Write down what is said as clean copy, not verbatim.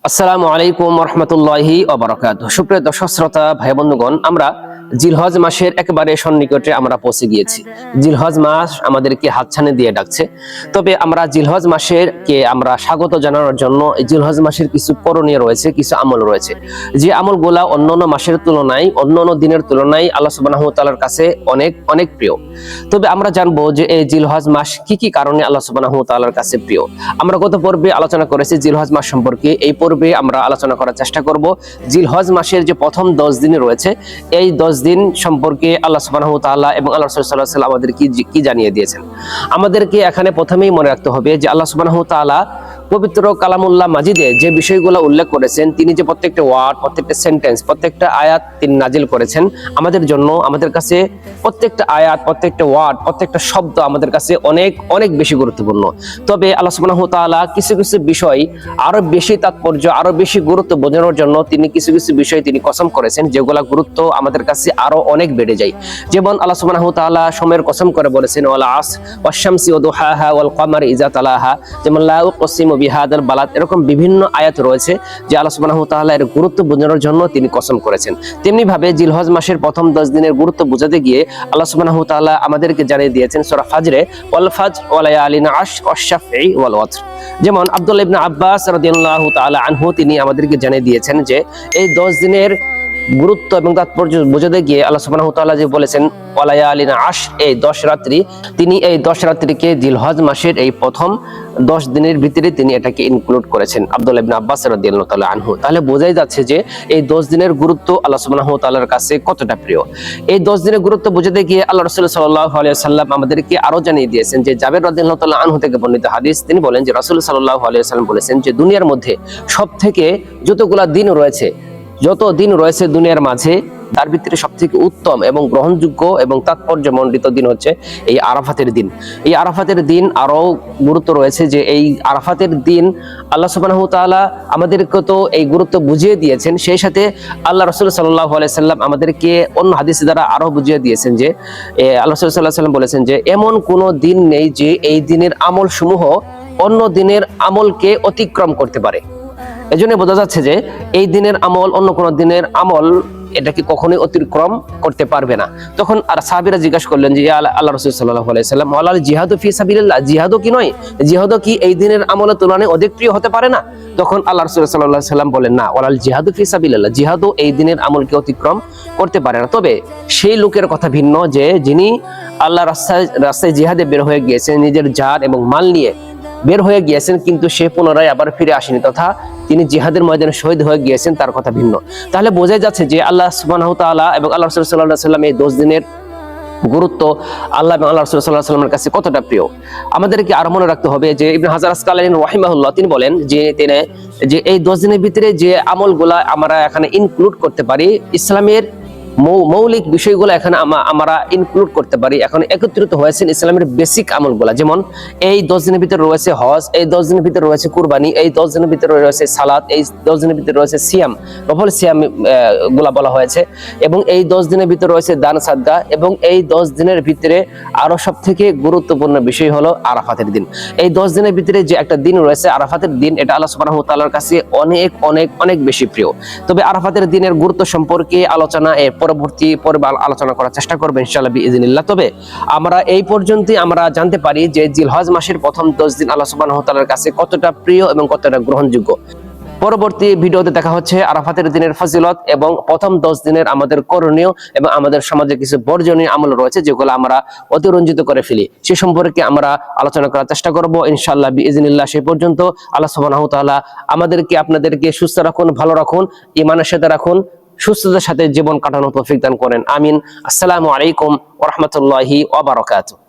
আসসালামু আলাইকুম রহমতুল্লাহি ওয়া বারাকাতুহু। সুপ্রিয় দর্শক শ্রোতা ভাই বন্ধুগণ, আমরা জিলহজ মাসের একেবারে সন্নিকটে আমরা পৌঁছে গিয়েছি। জিলহজ মাস আমাদেরকে হাতছানি দিয়ে ডাকছে। তবে আমরা জিলহজ মাসের কে আমরা স্বাগত জানানোর জন্য এই জিলহজ মাসের কিছু করণীয় রয়েছে, কিছু আমল রয়েছে, যে আমলগুলা অন্যান্য মাসের তুলনায়, অন্যান্য দিনের তুলনায় আল্লাহ সুবহানাহু ওয়া তাআলার কাছে অনেক অনেক প্রিয়। তবে আমরা জানবো যে এই জিলহজ মাস কি কি কারণে আল্লাহ সুবহানাহু ওয়া তাআলার কাছে প্রিয়। আমরা গত পর্বে আলোচনা করেছি জিলহজ মাস সম্পর্কে। এই পর্বে আমরা আলোচনা করার চেষ্টা করব জিলহজ মাসের যে প্রথম 10 দিন রয়েছে, এই 10 দিন সম্পর্কে আল্লাহ সুবহানাহু ওয়া তাআলা এবং আল্লাহ রাসূল সাল্লাল্লাহু আলাইহি ওয়াসাল্লাম আমাদের কি জানিয়ে দিয়েছেন। আমাদেরকে এখানে প্রথমেই মনে রাখতে হবে যে আল্লাহ সুবহানাহু ওয়া তাআলা পবিত্র কালামুল্লাহ মাজিদে যে বিষয়গুলো উল্লেখ করেছেন, তিনি যে প্রত্যেকটা ওয়ার্ড, প্রত্যেকটা সেন্টেন্স, প্রত্যেকটা আয়াত তিনি নাজিল করেছেন আমাদের জন্য। আমাদের কাছে প্রত্যেকটা আয়াত, প্রত্যেকটা ওয়ার্ড, প্রত্যেকটা শব্দ আমাদের কাছে অনেক অনেক বেশি গুরুত্বপূর্ণ। তবে আল্লাহ সুবহানাহু ওয়া তাআলা কিছু কিছু বিষয় আরো বেশি তাৎপর্য, আরো বেশি গুরুত্ব বোঝানোর জন্য তিনি কিছু কিছু বিষয় তিনি কসম করেছেন, যেগুলা গুরুত্ব আমাদের কাছে আরো অনেক বেড়ে যায়। যেমন আল্লাহ সুবহানাহু ওয়া তাআলা সময়ের কসম করে বলেছেন, ওয়াল আসর ওয়াশ শামসি ওয়া দুহাহা ওয়াল কমারি ইযা তালাহা, যেমন লা উকসিমু বিহাদাল বালাদ। এরকম বিভিন্ন আয়াত রয়েছে যে আল্লাহ সুবহানাহু ওয়া তাআলা এর গুরুত্ব বোঝানোর জন্য তিনি কসম করেছেন। তেমনি ভাবে জিলহজ মাসের প্রথম 10 দিনের গুরুত্ব বোঝাতে গিয়ে আল্লাহ সুবহানাহু ওয়া তাআলা আমাদেরকে জানিয়ে দিয়েছেন সূরা ফাজরে, ওয়াল ফাজর ওয়া লায়ালিন আশর ওয়াশ শাফঈ ওয়াল ওয়াতর। যেমন আব্দুল্লাহ ইবনে আব্বাস রাদিয়াল্লাহু তাআলা আনহু তিনি আমাদেরকে জানিয়ে দিয়েছেন যে এই 10 দিনের গুরুত্ব এবং তাৎপর্য বোঝাতে গিয়ে আল্লাহ সুবহানাহু ওয়া তাআলা যে বলেছেন ওয়ালায়ালিন আশর, এই 10 রাত্রি, তিনি এই 10 রাত্রিকে জিলহজ মাসের এই প্রথম 10 দিনের ভিতরে তিনি এটাকে ইনক্লুড করেছেন, আব্দুল্লাহ ইবনে আব্বাস রাদিয়াল্লাহু তাআলা আনহু। তাহলে বোঝাই যাচ্ছে যে এই 10 দিনের গুরুত্ব আল্লাহ সুবহানাহু ওয়া তাআলার কাছে কতটা প্রিয়। এই 10 দিনের গুরুত্ব বোঝাতে গিয়ে আল্লাহ রাসূল সাল্লাল্লাহু আলাইহি ওয়াসাল্লাম আমাদেরকে আরো জানিয়ে দিয়েছেন যে জাবের রাদিয়াল্লাহু তাআলা আনহু থেকে বর্ণিত হাদিস, তিনি বলেন যে রাসূল সাল্লাল্লাহু আলাইহি ওয়াসাল্লাম বলেছেন যে দুনিয়ার মধ্যে সবথেকে যতগুলা দিন রয়েছে, যত দিন রয়েছে দুনিয়ার মাঝে, তার ভিতরে সবথেকে উত্তম এবং গ্রহণযোগ্য এবং তাৎপর্যমণ্ডিত দিন হচ্ছে এই আরাফাতের দিন। এই আরাফাতের দিন আরো গুরুত্ব রয়েছে যে এই আরাফাতের দিন আল্লাহ সুবহানাহু ওয়া তাআলা আমাদেরকে তো এই গুরুত্ব বুঝিয়ে দিয়েছেন, সেই সাথে আল্লাহ রাসূল সাল্লাল্লাহু আলাইহি সাল্লাম আমাদেরকে অন্য হাদিস দ্বারা আরো বুঝিয়ে দিয়েছেন যে আল্লাহ রাসূল সাল্লাল্লাহু আলাইহি সাল্লাম বলেছেন যে এমন কোনো দিন নেই যে এই দিনের আমল সমূহ অন্য দিনের আমলকে অতিক্রম করতে পারে। এজন্য বোঝা যাচ্ছে যে এই দিনের আমল অন্য কোনো দিনের আমল এটাকে কখনোই অতিক্রম করতে পারবে না। তখন আর সাহাবীরা জিজ্ঞাসা করলেন যে আল্লাহ রাসূল সাল্লাল্লাহু আলাইহি সাল্লাম, ওয়ালাল জিহাদু ফি সাবিলিল্লাহ, জিহাদও কি নয়, জিহাদও কি এই দিনের আমলের তুলনায় অধিক প্রিয় হতে পারে না? তখন আল্লাহ রাসূল সাল্লাল্লাহু আলাইহি সাল্লাম বলেন, না, ওয়ালাল জিহাদু ফি সাবিলিল্লাহ, জিহাদও এই দিনের আমলকে অতিক্রম করতে পারে না। তবে সেই লোকের কথা ভিন্ন যে যিনি আল্লাহর রাস্তায় জিহাদে বের হয়ে গিয়েছেন, নিজের জান এবং মাল নিয়ে বের হয়ে গিয়েছেন, কিন্তু সে পুনরায় আবার ফিরে আসেনি, তথা তিনি জিহাদের ময়দানে শহীদ হয়ে গিয়েছেন, তার কথা ভিন্ন। তাহলে বোঝাই যাচ্ছে যে আল্লাহ সুবহানাহু ওয়া তাআলা এবং আল্লাহ রাসূল সাল্লাল্লাহু আলাইহি ওয়াসাল্লাম এই 10 দিনের গুরুত্ব আল্লাহ এবং আল্লাহ রাসূল সাল্লাল্লাহু আলাইহি ওয়াসাল্লামের কাছে কতটা প্রিয়। আমাদেরকে আরো মনে রাখতে হবে যে ইবনে হাজার আসকালানী রাহিমাহুল্লাহ তিনি বলেন যে এই 10 দিনের ভিতরে যে আমলগুলা আমরা এখানে ইনক্লুড করতে পারি, ইসলামের মৌলিক বিষয়গুলো এখানে আমরা ইনক্লুড করতে পারি, এখন একত্রিত হয়েছেন ইসলামের বেসিক আমলগুলা। যেমন এই 10 দিনের ভিতরে রয়েছে হজ, এই 10 দিনের ভিতরে রয়েছে কুরবানি, এই 10 দিনের ভিতরে রয়েছে সালাত, এই 10 দিনের ভিতরে রয়েছে সিয়াম, নফল সিয়াম গুলা বলা হয়েছে, এবং এই 10 দিনের ভিতরে রয়েছে দান সাদকা, এবং এই 10 দিনের ভিতরে আরো সবথেকে গুরুত্বপূর্ণ বিষয় হলো আরাফাতের দিন। এই 10 দিনের ভিতরে যে একটা দিন রয়েছে আরাফাতের দিন, এটা আল্লাহ সুবহানাহু ওয়া তাআলার কাছে অনেক অনেক অনেক বেশি প্রিয়। তবে আরাফাতের দিনের গুরুত্ব সম্পর্কে আলোচনা পরবর্তী পর্বে আলোচনা করার চেষ্টা করব ইনশাআল্লাহ বিইজনিল্লাহ। তবে আমরা এই পর্যন্তই আমরা জানতে পারি যে জিলহজ মাসের প্রথম 10 দিন আল্লাহ সুবহানাহু ওয়া তাআলার কাছে কতটা প্রিয় এবং কতটা গ্রহণযোগ্য। পরবর্তী ভিডিওতে দেখা হচ্ছে আরাফাতের দিনের ফজিলত এবং প্রথম 10 দিনের আমাদের করণীয় এবং আমাদের সমাজে কিছু বর্জনীয় আমল রয়েছে যেগুলো আমরা অতিরঞ্জিত করে ফেলি, সে সম্পর্কে আমরা আলোচনা করার চেষ্টা করব ইনশাআল্লাহ বিইজনিল্লাহ। সেই পর্যন্ত আল্লাহ সুবহানাহু ওয়া তাআলা আমাদেরকে আপনাদেরকে সুস্থ রাখুন, ভালো রাখুন, ঈমানের সাথে রাখুন, সুস্থতার সাথে জীবন কাটানোর তৌফিক দান করেন। আমিন। আসসালামু আলাইকুম ওয়া রাহমাতুল্লাহি ওয়া বারাকাতুহু।